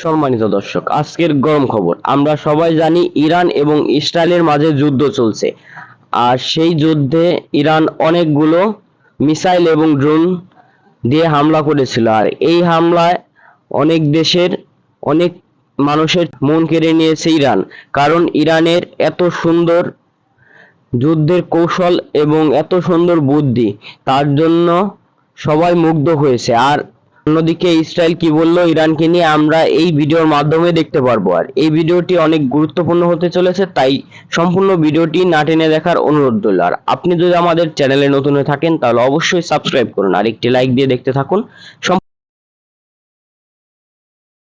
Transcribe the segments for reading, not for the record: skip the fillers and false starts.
সম্মানিত দর্শক, আজকের গরম খবর। আমরা সবাই জানি ইরান এবং ইসরায়েলের মাঝে যুদ্ধ চলছে। আর সেই যুদ্ধে ইরান অনেকগুলো মিসাইল এবং ড্রোন দিয়ে হামলা করেছিল। আর এই হামলায় অনেক দেশের অনেক মানুষের মন কেড়ে নিয়েছে ইরান। কারণ ইরানের এত সুন্দর যুদ্ধের কৌশল এবং এত সুন্দর বুদ্ধি, তার জন্য সবাই মুগ্ধ হয়েছে। আর অন্যদিকে ইসরায়েল কি বললো ইরানকে নিয়ে, আমরা এই ভিডিওর মাধ্যমে দেখতে পারবো। আর এই ভিডিওটি অনেক গুরুত্বপূর্ণ হতে চলেছে, তাই সম্পূর্ণ ভিডিওটি না টেনে দেখার অনুরোধ রইল। আর আপনি যদি আমাদের চ্যানেলে নতুন হয়ে থাকেন তাহলে অবশ্যই সাবস্ক্রাইব করুন আর একটি লাইক দিয়ে দেখতে থাকুন।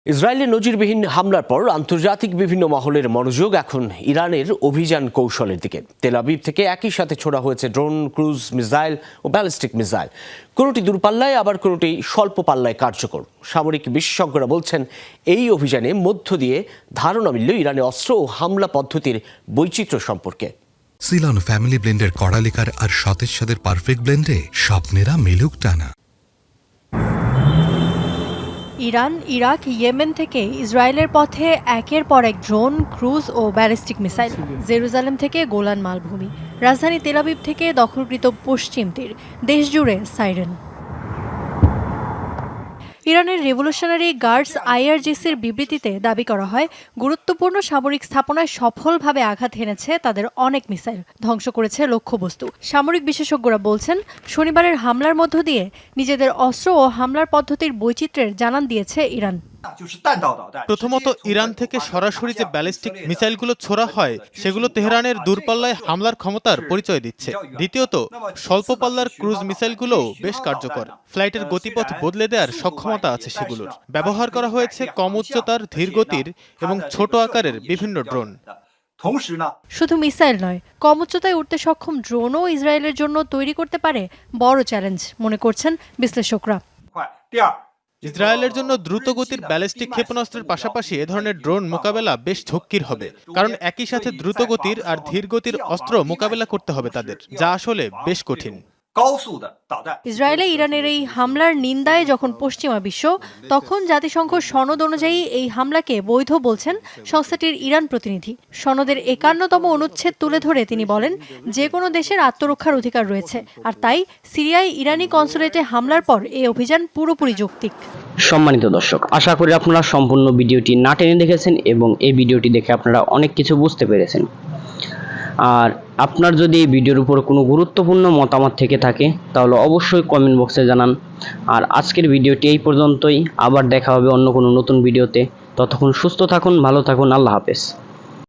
ইসরায়েলের নজিরবিহীন হামলার পর আন্তর্জাতিক বিভিন্ন মহলের মনোযোগ এখন ইরানের অভিযান কৌশলের দিকে। তেল আবিব থেকে একই সাথে ছোড়া হয়েছে ড্রোন, ক্রুজ মিসাইল ও ব্যালিস্টিক মিসাইল। কোনোটি দূরপাল্লায়, আবার কোনোটি স্বল্প পাল্লায় কার্যকর। সামরিক বিশেষজ্ঞরা বলছেন এই অভিযানে মধ্য দিয়ে ধারণা মিলল ইরানের অস্ত্র ও হামলা পদ্ধতির বৈচিত্র্য সম্পর্কে। সিলন ফ্যামিলি ব্লেন্ডের কড়ালিকার আর সতেজ স্বাদের পারফেক্ট ব্লেন্ডে স্বপ্নেরা মেলুক টানা। ইরান, ইরাক, ইয়েমেন থেকে ইসরায়েলের পথে একের পর এক ড্রোন, ক্রুজ ও ব্যালিস্টিক মিসাইল। জেরুজালেম থেকে গোলান মালভূমি, রাজধানী তেল আবিব থেকে দখলকৃত পশ্চিম তীর, দেশজুড়ে সাইরেন। ইরানের রেভলিউশনারি গার্ডস আইআরজিসির বিবৃতিতে দাবি করা হয়, গুরুত্বপূর্ণ সামরিক স্থাপনায় সফলভাবে আঘাত হেনেছে তাদের অনেক মিসাইল, ধ্বংস করেছে লক্ষ্যবস্তু। সামরিক বিশেষজ্ঞরা বলছেন, শনিবারের হামলার মধ্য দিয়ে নিজেদের অস্ত্র ও হামলার পদ্ধতির বৈচিত্র্যের জানান দিয়েছে ইরান। প্রথমত, ইরান থেকে সরাসরি যে ব্যালিস্টিক মিসাইলগুলো ছোড়া হয় সেগুলো তেহরানের দূরপাল্লায় হামলার ক্ষমতার পরিচয় দিচ্ছে। দ্বিতীয়ত, স্বল্প পাল্লার ক্রুজ মিসাইলগুলোও বেশ কার্যকর। ফ্লাইটের গতিপথ বদলে দেওয়ার সক্ষমতা আছে সেগুলোর। ব্যবহার করা হয়েছে কম উচ্চতার, ধীর গতির এবং ছোট আকারের বিভিন্ন ড্রোন। শুধু মিসাইল নয়, কম উচ্চতায় উঠতে সক্ষম ড্রোনও ইসরায়েলের জন্য তৈরি করতে পারে বড় চ্যালেঞ্জ, মনে করছেন বিশ্লেষকরা। ইসরায়েলের জন্য দ্রুতগতির ব্যালিস্টিক ক্ষেপণাস্ত্রের পাশাপাশি এ ধরনের ড্রোন মোকাবেলা বেশ ঝক্কির হবে, কারণ একই সাথে দ্রুতগতির আর ধীরগতির অস্ত্র মোকাবেলা করতে হবে তাদের, যা আসলে বেশ কঠিন। ইসরায়েলে ইরানের এই হামলার নিন্দায় যখন পশ্চিমা বিশ্ব, তখন জাতিসংঘ সনদ অনুযায়ী এই হামলাকে বৈধ বলছেন সংস্থাটির ইরান প্রতিনিধি। সনদের 51তম অনুচ্ছেদ তুলে ধরে তিনি বলেন, যে কোনো দেশের আত্মরক্ষার অধিকার রয়েছে, আর তাই সিরিয়ায় ইরানি কনসুলেটে হামলার পর এই অভিযান পুরোপুরি যৌক্তিক। সম্মানিত দর্শক, আশা করি আপনারা সম্পূর্ণ ভিডিওটি না টেনে দেখেছেন এবং এই ভিডিওটি দেখে আপনারা অনেক কিছু বুঝতে পেরেছেন। আর আপনার যদি এই ভিডিওর উপর কোনো গুরুত্বপূর্ণ মতামত থেকে থাকে তাহলে অবশ্যই কমেন্ট বক্সে জানান। আর আজকের ভিডিওটি এই পর্যন্তই, আবার দেখা হবে অন্য কোনো নতুন ভিডিওতে। ততক্ষণ সুস্থ থাকুন, ভালো থাকুন, আল্লাহ হাফেজ।